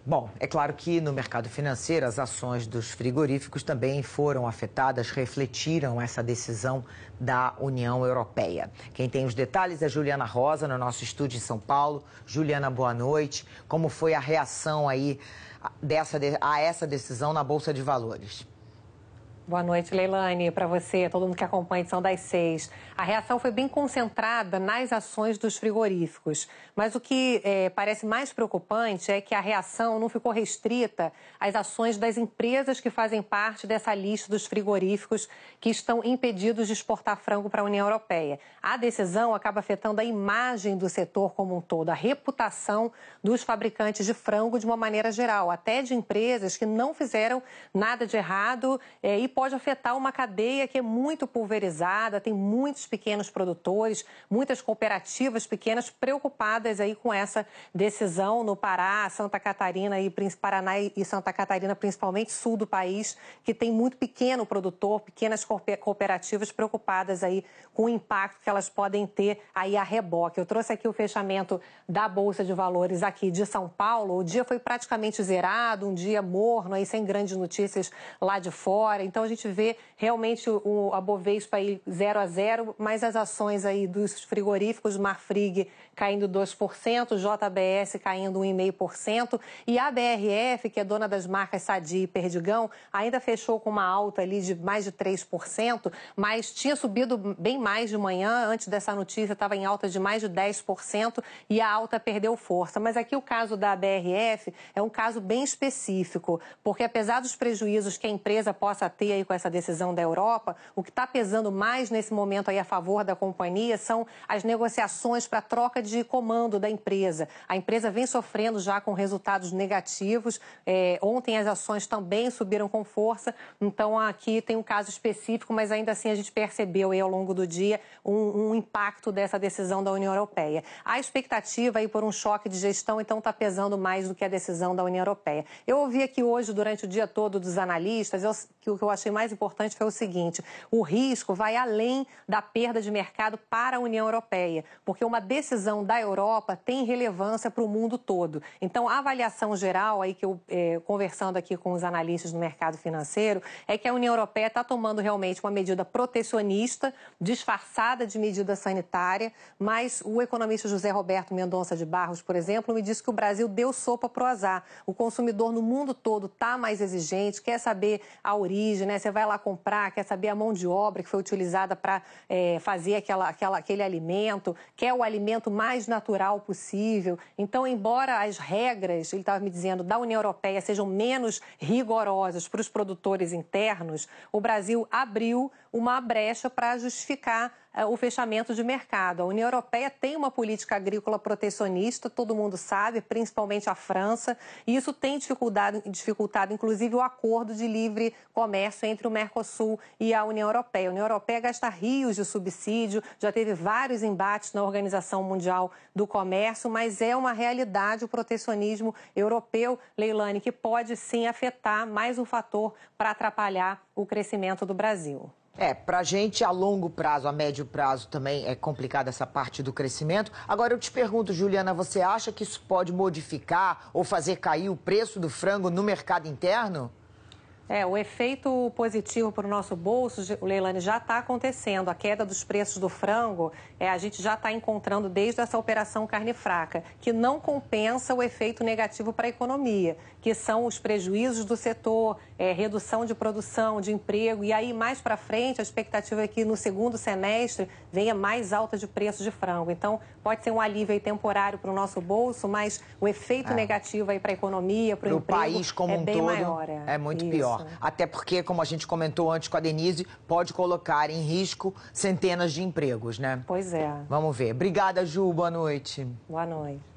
Bom, é claro que no mercado financeiro as ações dos frigoríficos também foram afetadas, refletiram essa decisão da União Europeia. Quem tem os detalhes é Juliana Rosa, no nosso estúdio em São Paulo. Juliana, boa noite. Como foi a reação aí a essa decisão na Bolsa de Valores? Boa noite, Leilane, para você, todo mundo que acompanha a edição das 6. A reação foi bem concentrada nas ações dos frigoríficos, mas o que parece mais preocupante é que a reação não ficou restrita às ações das empresas que fazem parte dessa lista dos frigoríficos que estão impedidos de exportar frango para a União Europeia. A decisão acaba afetando a imagem do setor como um todo, a reputação dos fabricantes de frango de uma maneira geral, até de empresas que não fizeram nada de errado e pode afetar uma cadeia que é muito pulverizada, tem muitos pequenos produtores, muitas cooperativas pequenas preocupadas aí com essa decisão no Pará, Santa Catarina e Paraná e Santa Catarina, principalmente sul do país, que tem muito pequeno produtor, pequenas cooperativas preocupadas aí com o impacto que elas podem ter aí a reboque. Eu trouxe aqui o fechamento da Bolsa de Valores aqui de São Paulo. O dia foi praticamente zerado, um dia morno, aí sem grandes notícias lá de fora. Então, a gente vê realmente a Bovespa aí 0-0, mas as ações aí dos frigoríficos, Marfrig caindo 2%, JBS caindo 1,5% e a BRF, que é dona das marcas Sadia e Perdigão, ainda fechou com uma alta ali de mais de 3%, mas tinha subido bem mais de manhã, antes dessa notícia estava em alta de mais de 10% e a alta perdeu força. Mas aqui o caso da BRF é um caso bem específico, porque apesar dos prejuízos que a empresa possa ter aí com essa decisão da Europa, o que está pesando mais nesse momento aí a favor da companhia são as negociações para troca de comando da empresa. A empresa vem sofrendo já com resultados negativos. Ontem as ações também subiram com força. Então aqui tem um caso específico, mas ainda assim a gente percebeu aí ao longo do dia um impacto dessa decisão da União Europeia. A expectativa aí por um choque de gestão, então está pesando mais do que a decisão da União Europeia. Eu ouvi aqui hoje, durante o dia todo, dos analistas, que o que eu achei mais importante foi o seguinte: o risco vai além da perda de mercado para a União Europeia, porque uma decisão da Europa tem relevância para o mundo todo. Então, a avaliação geral, aí que eu, conversando aqui com os analistas no mercado financeiro, é que a União Europeia está tomando realmente uma medida protecionista, disfarçada de medida sanitária, mas o economista José Roberto Mendonça de Barros, por exemplo, me disse que o Brasil deu sopa para o azar. O consumidor no mundo todo está mais exigente, quer saber a origem, né? Você vai lá comprar, quer saber a mão de obra que foi utilizada para fazer aquele alimento, quer o alimento mais natural possível. Então, embora as regras, ele estava me dizendo, da União Europeia sejam menos rigorosas para os produtores internos, o Brasil abriu uma brecha para justificar o fechamento de mercado. A União Europeia tem uma política agrícola protecionista, todo mundo sabe, principalmente a França, e isso tem dificultado inclusive, o acordo de livre comércio entre o Mercosul e a União Europeia. A União Europeia gasta rios de subsídio, já teve vários embates na Organização Mundial do Comércio, mas é uma realidade o protecionismo europeu, Leilane, que pode sim afetar mais um fator para atrapalhar o crescimento do Brasil. Para a gente a longo prazo, a médio prazo também é complicada essa parte do crescimento. Agora eu te pergunto, Juliana, você acha que isso pode modificar ou fazer cair o preço do frango no mercado interno? O efeito positivo para o nosso bolso, Leilane, já está acontecendo. A queda dos preços do frango, a gente já está encontrando desde essa operação carne fraca, que não compensa o efeito negativo para a economia, que são os prejuízos do setor, redução de produção, de emprego. E aí, mais para frente, a expectativa é que no segundo semestre venha mais alta de preços de frango. Então, pode ser um alívio aí temporário para o nosso bolso, mas o efeito negativo aí para a economia, para o emprego, país como bem todo, maior. É muito pior. Até porque, como a gente comentou antes com a Denise, pode colocar em risco centenas de empregos, né? Pois é. Vamos ver. Obrigada, Ju. Boa noite. Boa noite.